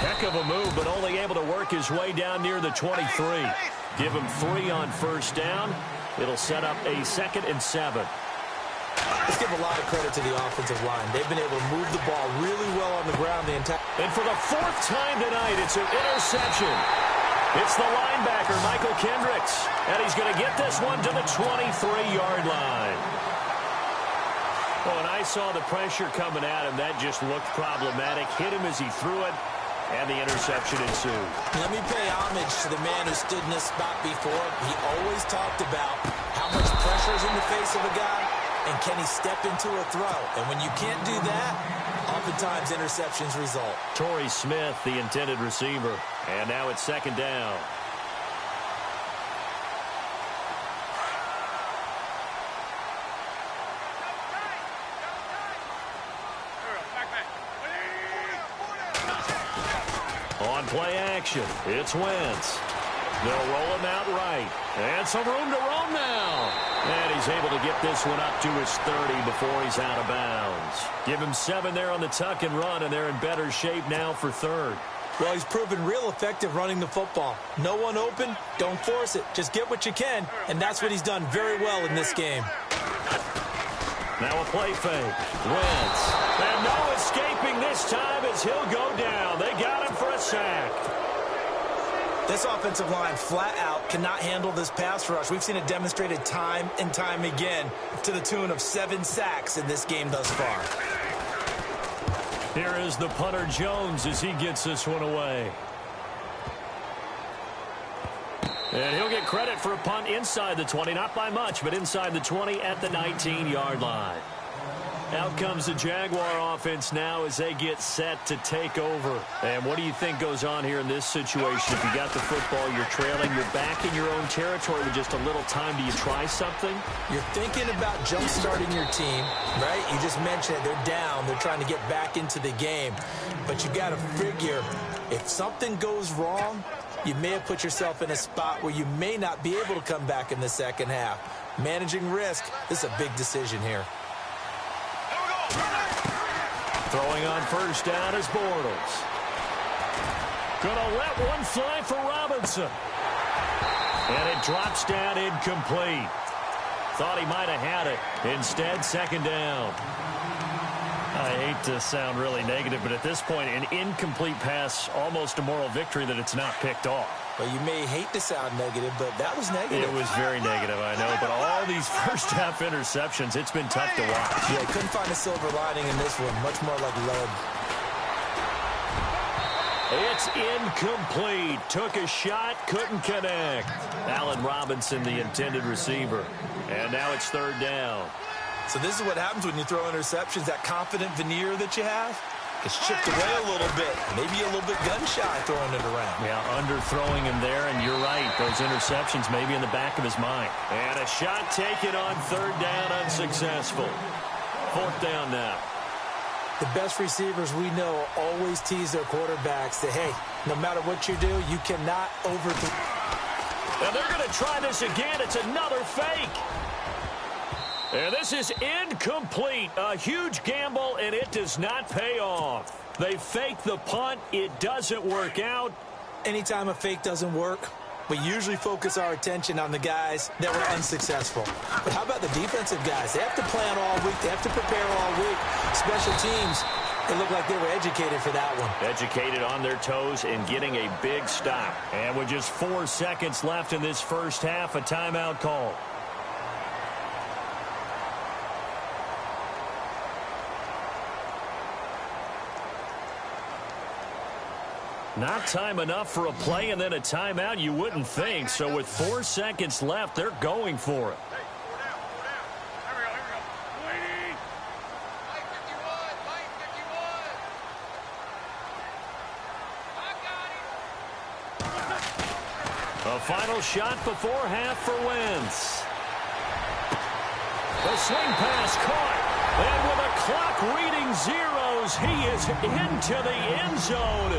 Heck of a move, but only able to work his way down near the 23. Give him 3 on first down. It'll set up a 2nd and 7. Let's give a lot of credit to the offensive line. They've been able to move the ball really well on the ground the entire... And for the 4th time tonight, it's an interception. It's the linebacker, Michael Kendricks. And he's going to get this one to the 23-yard line. Oh, and I saw the pressure coming at him. That just looked problematic. Hit him as he threw it, and the interception ensued. Let me pay homage to the man who stood in this spot before. He always talked about how much pressure is in the face of a guy, and can he step into a throw? And when you can't do that, oftentimes interceptions result. Torrey Smith, the intended receiver. And now it's 2nd down. On play action, it's Wentz. They'll roll him out right. And some room to roam now. And he's able to get this one up to his 30 before he's out of bounds. Give him 7 there on the tuck and run, and they're in better shape now for 3rd. Well, he's proven real effective running the football. No one open, don't force it. Just get what you can, and that's what he's done very well in this game. Now a play fake. Wentz. And no escaping this time as he'll go down. They got him for a sack. This offensive line flat out cannot handle this pass rush. We've seen it demonstrated time and time again to the tune of 7 sacks in this game thus far. Here is the punter Jones as he gets this one away. And he'll get credit for a punt inside the 20, not by much, but inside the 20 at the 19-yard line. Out comes the Jaguar offense now as they get set to take over. And what do you think goes on here in this situation? If you got the football, you're trailing, you're back in your own territory with just a little time. Do you try something? You're thinking about jump-starting your team, right? You just mentioned it. They're down. They're trying to get back into the game. But you got to figure, if something goes wrong, you may have put yourself in a spot where you may not be able to come back in the second half. Managing risk, this is a big decision here. Throwing on first down is Bortles. Gonna let one fly for Robinson. And it drops down incomplete. Thought he might have had it. Instead, 2nd down. I hate to sound really negative, but at this point, an incomplete pass, almost a moral victory that it's not picked off. Well, you may hate to sound negative, but that was negative. It was very negative, I know. But all these first-half interceptions, it's been tough to watch. Yeah, couldn't find a silver lining in this one. Much more like lead. It's incomplete. Took a shot, couldn't connect. Allen Robinson, the intended receiver. And now it's 3rd down. So this is what happens when you throw interceptions. That confident veneer that you have gets chipped away a little bit. Maybe a little bit gun-shy throwing it around. Yeah, underthrowing him there, and you're right. Those interceptions may be in the back of his mind. And a shot taken on 3rd down, unsuccessful. 4th down now. The best receivers we know always tease their quarterbacks that, hey, no matter what you do, you cannot overthrow. And they're going to try this again. It's another fake. And this is incomplete. A huge gamble, and it does not pay off. They fake the punt. It doesn't work out. Anytime a fake doesn't work, we usually focus our attention on the guys that were unsuccessful. But how about the defensive guys? They have to plan all week. They have to prepare all week. Special teams, it looked like they were educated for that one. Educated on their toes and getting a big stop. And with just 4 seconds left in this first half, a timeout call. Not time enough for a play and then a timeout, you wouldn't think. So with 4 seconds left, they're going for it. A final shot before half for Wentz. The swing pass caught. And with a clock reading zeros, he is into the end zone.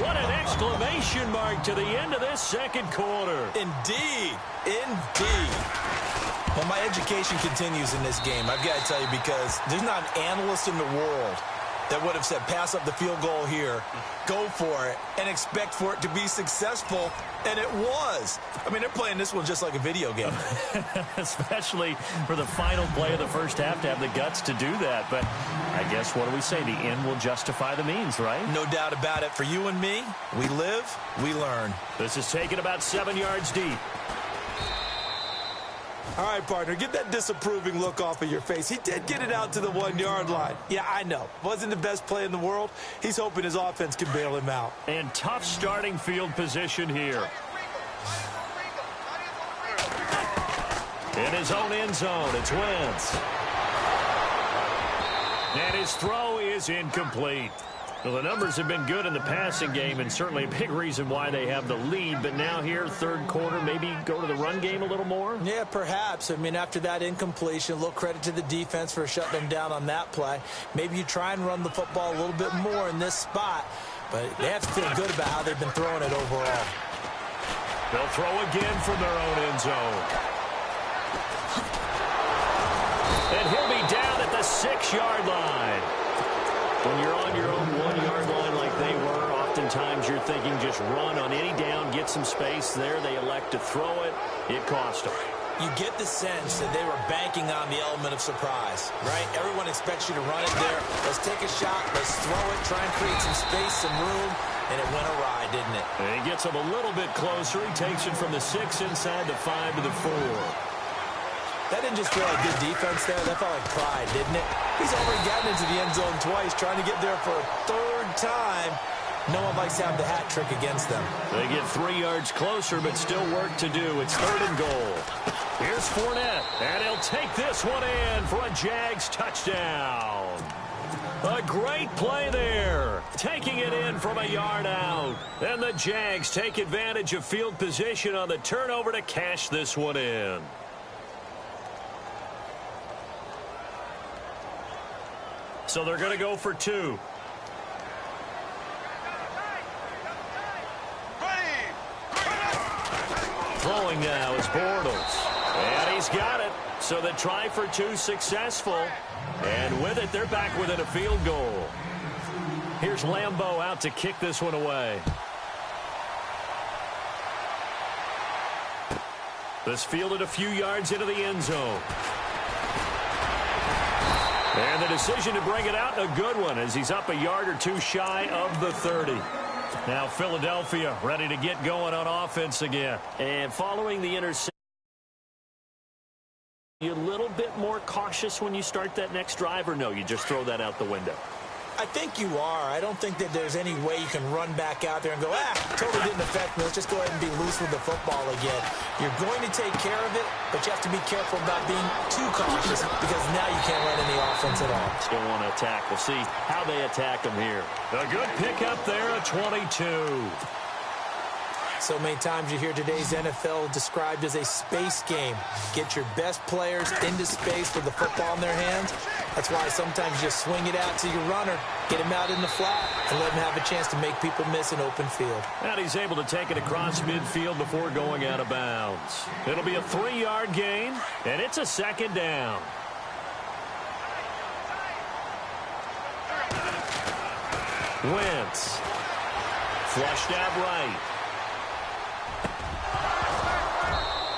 What an exclamation mark to the end of this second quarter. Indeed. Indeed. Well, my education continues in this game, I've got to tell you, because there's not an analyst in the world that would have said pass up the field goal here, go for it, and expect for it to be successful, and it was. I mean, they're playing this one just like a video game. Especially for the final play of the first half to have the guts to do that. But I guess, what do we say? The end will justify the means, right? No doubt about it. For you and me, we live, we learn. This is taken about 7 yards deep. All right, partner, get that disapproving look off of your face. He did get it out to the 1 yard line. Yeah, I know. Wasn't the best play in the world. He's hoping his offense can bail him out. And tough starting field position here. In his own end zone, it's Wentz. And his throw is incomplete. Well, the numbers have been good in the passing game, and certainly a big reason why they have the lead. But now here, third quarter, maybe go to the run game a little more? Yeah, perhaps. I mean, after that incompletion, a little credit to the defense for shutting them down on that play. Maybe you try and run the football a little bit more in this spot. But they have to feel good about how they've been throwing it overall. They'll throw again from their own end zone. And he'll be down at the 6-yard line. When you're on your own 1 yard line like they were, oftentimes you're thinking just run on any down, get some space there. They elect to throw it. It cost them. You get the sense that they were banking on the element of surprise, right? Everyone expects you to run it there. Let's take a shot. Let's throw it. Try and create some space, some room. And it went awry, didn't it? And he gets him a little bit closer. He takes it from the 6 inside the 5 to the 4. That didn't just feel like good defense there. That felt like pride, didn't it? He's already gotten into the end zone twice, trying to get there for a third time. No one likes to have the hat trick against them. They get 3 yards closer, but still work to do. It's 3rd and goal. Here's Fournette, and he'll take this one in for a Jags touchdown. A great play there, taking it in from a yard out. And the Jags take advantage of field position on the turnover to cash this one in. So they're going to go for 2. Throwing now is Bortles. And he's got it. So the try for 2 successful. And with it, they're back within a field goal. Here's Lambeau out to kick this one away. This fielded a few yards into the end zone. And the decision to bring it out, a good one, as he's up a yard or 2 shy of the 30. Now Philadelphia ready to get going on offense again. And following the interception, you a little bit more cautious when you start that next drive, or no, you just throw that out the window? I think you are. I don't think that there's any way you can run back out there and go, totally didn't affect me. Let's just go ahead and be loose with the football again. You're going to take care of it, but you have to be careful about being too cautious, because now you can't run any offense at all. Still want to attack. We'll see how they attack them here. A good pickup there, a 22. So many times you hear today's NFL described as a space game. Get your best players into space with the football in their hands. That's why sometimes you just swing it out to your runner, get him out in the flat, and let him have a chance to make people miss an open field. And he's able to take it across midfield before going out of bounds. It'll be a 3-yard gain, and it's a 2nd down. Wentz. Flushed out right.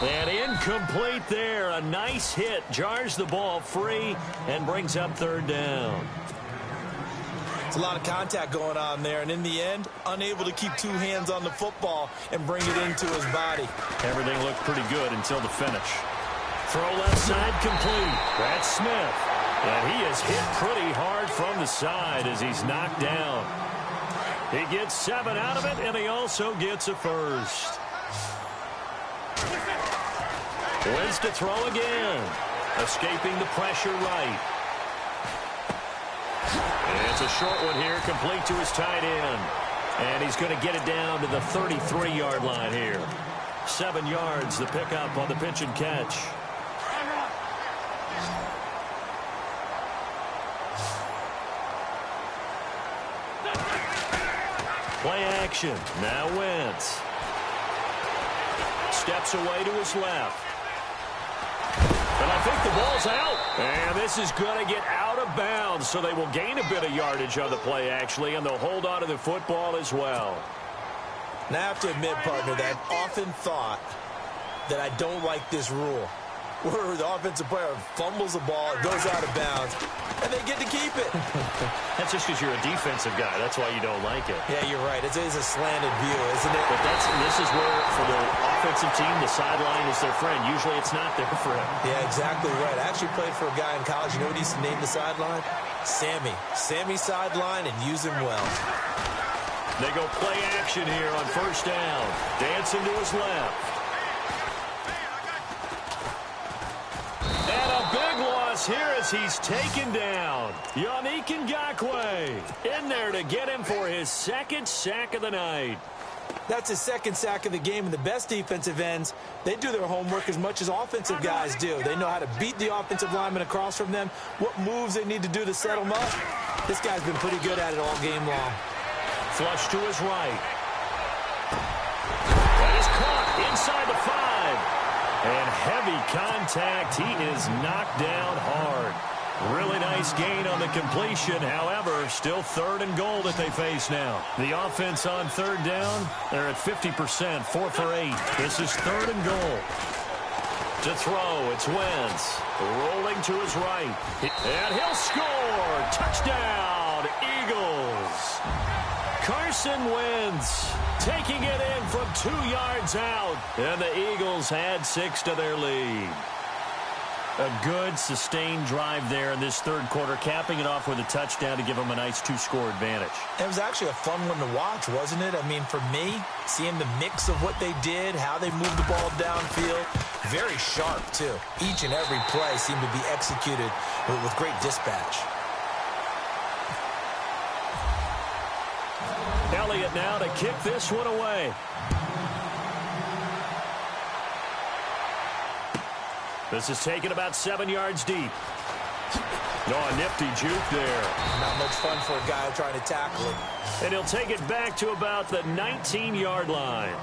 And incomplete there. A nice hit. Jars the ball free and brings up 3rd down. It's a lot of contact going on there, and in the end, unable to keep 2 hands on the football and bring it into his body. Everything looked pretty good until the finish. Throw left side complete. That's Smith. And he is hit pretty hard from the side as he's knocked down. He gets 7 out of it, and he also gets a first. Wins to throw again. Escaping the pressure right. And it's a short one here, complete to his tight end. And he's going to get it down to the 33-yard line here. 7 yards, the pickup on the pitch and catch. Play action. Now Wentz. Steps away to his left. And I think the ball's out. And this is going to get out of bounds, so they will gain a bit of yardage on the play, actually, and they'll hold on to the football as well. Now, I have to admit, partner, that I've often thought that I don't like this rule, where the offensive player fumbles the ball, it goes out of bounds, and they get to keep it. That's just because you're a defensive guy. That's why you don't like it. Yeah, you're right. It is a slanted view, isn't it? But this is where, for the offensive team, the sideline is their friend. Usually it's not their friend. Yeah, exactly right. I actually played for a guy in college. You know what he used to name the sideline? Sammy. Sammy sideline, and use him well. They go play action here on first down. Dancing to his left. And a big loss here as he's taken down. Yannick Ngakoue in there to get him for his second sack of the night. That's his second sack of the game, and the best defensive ends, they do their homework as much as offensive guys do. They know how to beat the offensive lineman across from them, what moves they need to do to set them up. This guy's been pretty good at it all game long. Flush to his right. That is caught inside the 5. And heavy contact. He is knocked down hard. Really nice gain on the completion. However, still 3rd and goal that they face now. The offense on 3rd down, they're at 50%, 4 for 8. This is 3rd and goal. To throw, it's Wentz. Rolling to his right. And he'll score. Touchdown, Eagles. Carson Wentz taking it in from 2 yards out. And the Eagles add 6 to their lead. A good, sustained drive there in this 3rd quarter, capping it off with a touchdown to give them a nice 2-score advantage. It was actually a fun one to watch, wasn't it? I mean, for me, seeing the mix of what they did, how they moved the ball downfield, very sharp, too. Each and every play seemed to be executed with great dispatch. Elliott now to kick this one away. This is taken about 7 yards deep. Oh, a nifty juke there. Not much fun for a guy trying to tackle him. And he'll take it back to about the 19-yard line.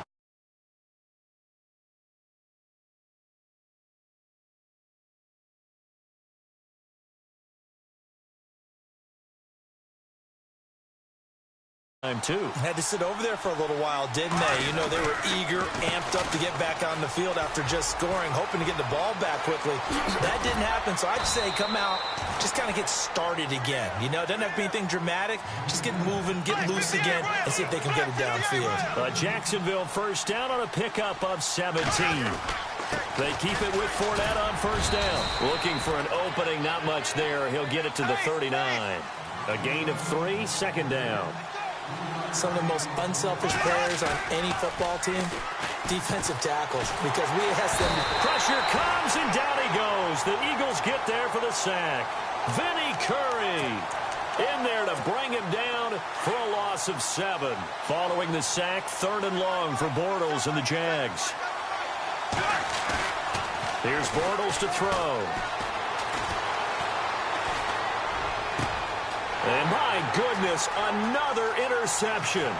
Too. Had to sit over there for a little while, didn't they? You know, they were eager, amped up to get back on the field after just scoring, hoping to get the ball back quickly. That didn't happen, so I'd say come out, just kind of get started again. You know, it doesn't have to be anything dramatic. Just get moving, get loose again, and see if they can get it downfield. Jacksonville first down on a pickup of 17. They keep it with Fournette on first down. Looking for an opening, not much there. He'll get it to the 39. A gain of 3, 2nd down. Some of the most unselfish players on any football team, defensive tackles, because we ask them. Pressure comes, and down he goes. The Eagles get there for the sack. Vinny Curry in there to bring him down for a loss of 7. Following the sack, 3rd and long for Bortles and the Jags. Here's Bortles to throw. And my goodness, another interception.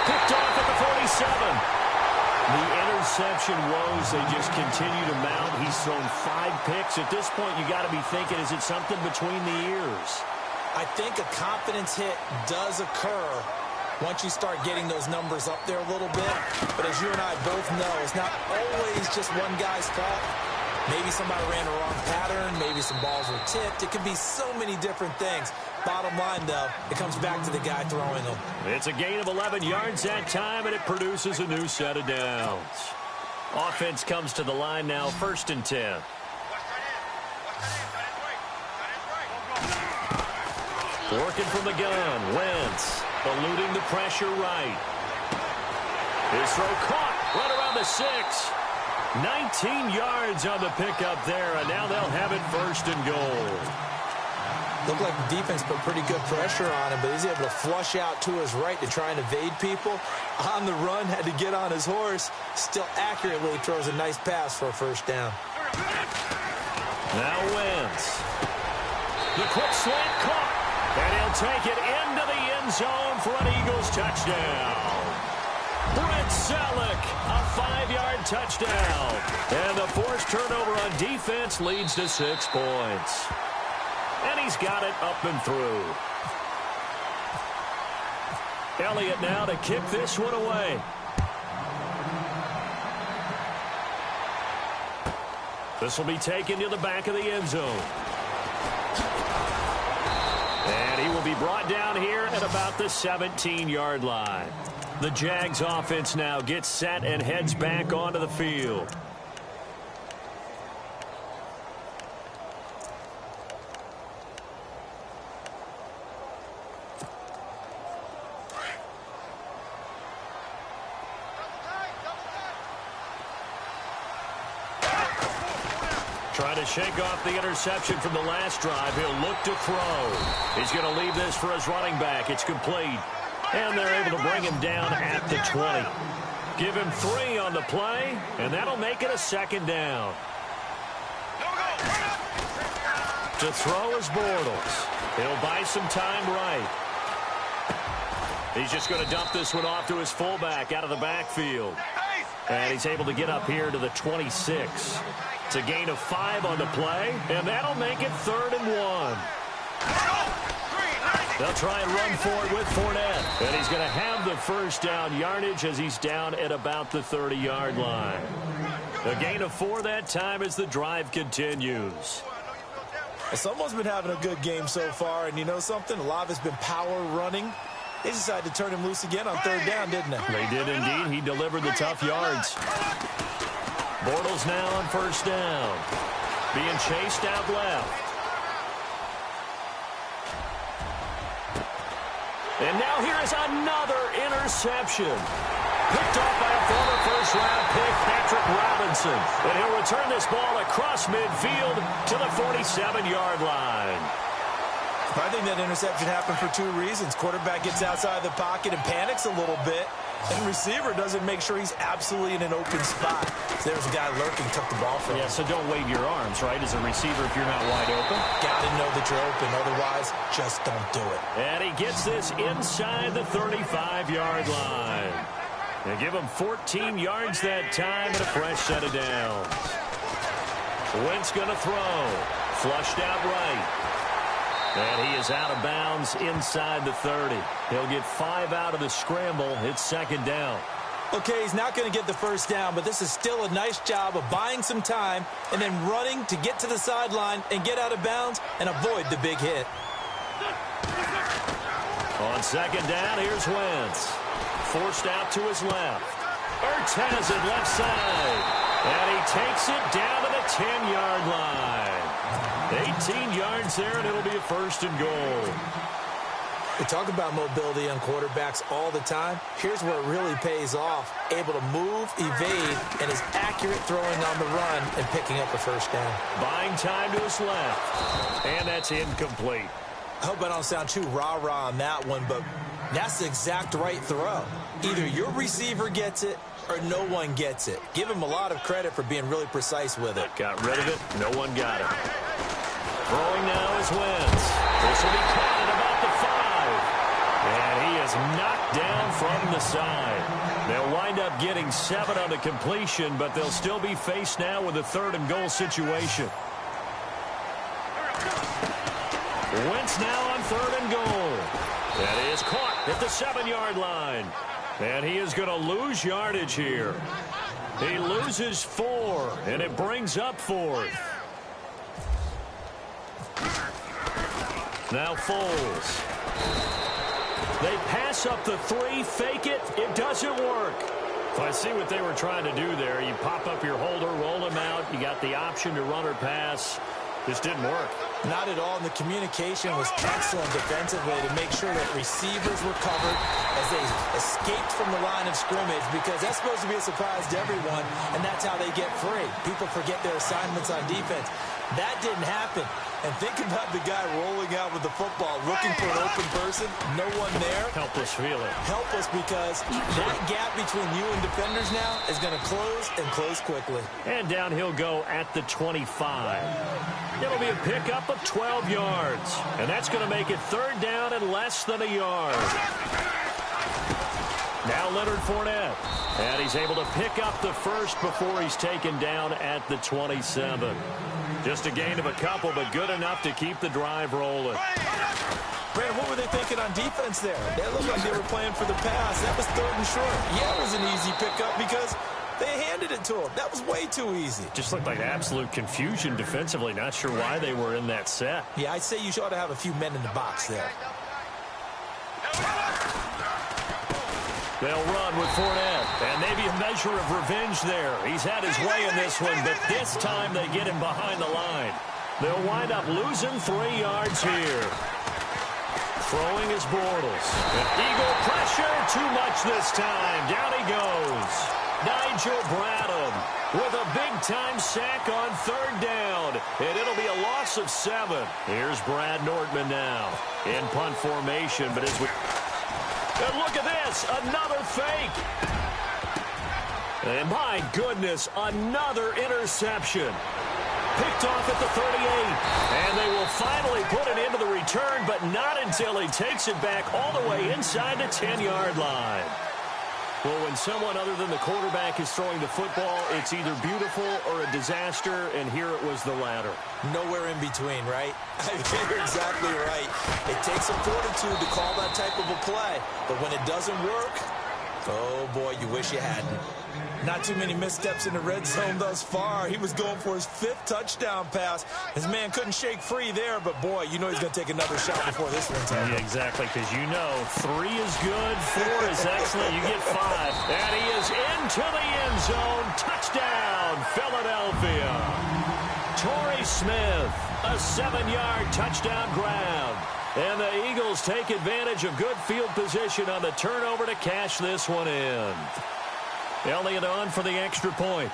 Picked off at the 47. The interception woes, they just continue to mount. He's thrown 5 picks. At this point, you got to be thinking, is it something between the ears? I think a confidence hit does occur once you start getting those numbers up there a little bit. But as you and I both know, it's not always just one guy's fault. Maybe somebody ran a wrong pattern. Maybe some balls were tipped. It could be so many different things. Bottom line, though, it comes back to the guy throwing them. It's a gain of 11 yards that time, and it produces a new set of downs. Offense comes to the line now, 1st and 10. Working from the gun, Wentz eluding the pressure right. His throw caught right around the 6. 19 yards on the pickup there, and now they'll have it 1st and goal. Looked like the defense put pretty good pressure on him, but he's able to flush out to his right to try and evade people. On the run, had to get on his horse. Still accurately throws a nice pass for a 1st down. Now Wentz. The quick slant caught. And he'll take it into the end zone for an Eagles touchdown. Brent Selleck, a 5-yard touchdown. And the forced turnover on defense leads to 6 points. And he's got it up and through. Elliott now to kick this one away. This will be taken to the back of the end zone. And he will be brought down here at about the 17-yard line. The Jags offense now gets set and heads back onto the field. Trying to shake off the interception from the last drive. He'll look to throw. He's going to leave this for his running back. It's complete. And they're able to bring him down at the 20. Give him 3 on the play, and that'll make it a 2nd down. To throw is Bortles. He'll buy some time right. He's just going to dump this one off to his fullback out of the backfield. And he's able to get up here to the 26. It's a gain of 5 on the play, and that'll make it 3rd and 1. They'll try and run for it with Fournette. And he's going to have the first down yardage as he's down at about the 30-yard line. A gain of 4 that time as the drive continues. Someone's been having a good game so far, and you know something? A lot of it's been power running. They decided to turn him loose again on 3rd down, didn't they? They did indeed. He delivered the tough yards. Bortles now on 1st down. Being chased out left. And now here is another interception. Picked off by a former first-round pick, Patrick Robinson. And he'll return this ball across midfield to the 47-yard line. I think that interception happened for 2 reasons. Quarterback gets outside the pocket and panics a little bit. And receiver doesn't make sure he's absolutely in an open spot. So there's a guy lurking, took the ball from him. Yeah, so don't wave your arms, right, as a receiver if you're not wide open. Got to know that you're open. Otherwise, just don't do it. And he gets this inside the 35-yard line. They give him 14 yards that time and a fresh set of downs. Wentz going to throw. Flushed out right. And he is out of bounds inside the 30. He'll get 5 out of the scramble. It's 2nd down. Okay, he's not going to get the first down, but this is still a nice job of buying some time and then running to get to the sideline and get out of bounds and avoid the big hit. On 2nd down, here's Wentz. Forced out to his left. Ertz has it left side. And he takes it down to the 10-yard line. 18 yards there, and it'll be a 1st and goal. We talk about mobility on quarterbacks all the time. Here's where it really pays off. Able to move, evade, and is accurate throwing on the run and picking up a 1st down. Buying time to his left. And that's incomplete. I hope I don't sound too rah-rah on that one, but that's the exact right throw. Either your receiver gets it or no one gets it. Give him a lot of credit for being really precise with it. Got rid of it. No one got it. Throwing now is Wentz. This will be caught at about the 5. And he is knocked down from the side. They'll wind up getting 7 on the completion, but they'll still be faced now with a 3rd and goal situation. Wentz now on 3rd and goal. That is caught at the 7-yard line. And he is going to lose yardage here. He loses 4, and it brings up 4th. Now Foles. They pass up the 3, fake it. It doesn't work. So I see what they were trying to do there. You pop up your holder, roll him out. You got the option to run or pass. Just didn't work. Not at all, and the communication was excellent defensively to make sure that receivers were covered as they escaped from the line of scrimmage, because that's supposed to be a surprise to everyone, and that's how they get free. People forget their assignments on defense. That didn't happen. And think about the guy rolling out with the football, looking for an open person, no one there. Helpless feeling. Helpless because that gap between you and defenders now is going to close and close quickly. And down he'll go at the 25. It'll be a pickup of 12 yards. And that's going to make it third down and less than a yard. Now Leonard Fournette. And he's able to pick up the first before he's taken down at the 27. Just a gain of a couple, but good enough to keep the drive rolling. Brandon, what were they thinking on defense there? They looked like they were playing for the pass. That was third and short. Yeah, it was an easy pickup because they handed it to him. That was way too easy. Just looked like absolute confusion defensively. Not sure why they were in that set. Yeah, I'd say you ought to have a few men in the box there. They'll run with Fournette, and maybe a measure of revenge there. He's had his way in this one, but this time they get him behind the line. They'll wind up losing 3 yards here. Throwing is Bortles. Eagle pressure, too much this time. Down he goes. Nigel Bradham with a big-time sack on third down, and it'll be a loss of 7. Here's Brad Nordman now in punt formation, but as we... And look at this, another fake. And my goodness, another interception. Picked off at the 38. And they will finally put it into the return, but not until he takes it back all the way inside the 10-yard line. Well, when someone other than the quarterback is throwing the football, it's either beautiful or a disaster, and here it was the latter. Nowhere in between, right? I mean, you're exactly right. It takes some fortitude to call that type of a play, but when it doesn't work, oh boy, you wish you hadn't. Not too many missteps in the red zone thus far. He was going for his 5th touchdown pass. His man couldn't shake free there, but boy, you know he's going to take another shot before this one's over. Yeah, exactly, because you know 3 is good, 4 is excellent, you get 5. And he is into the end zone. Touchdown, Philadelphia. Torrey Smith, a 7-yard touchdown grab. And the Eagles take advantage of good field position on the turnover to cash this one in. Elliott on for the extra point.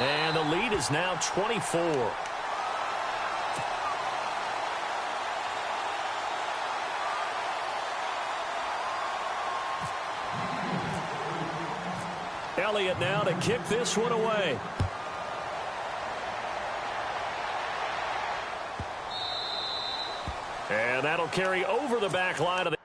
And the lead is now 24. Elliott now to kick this one away. And that'll carry over the back line of the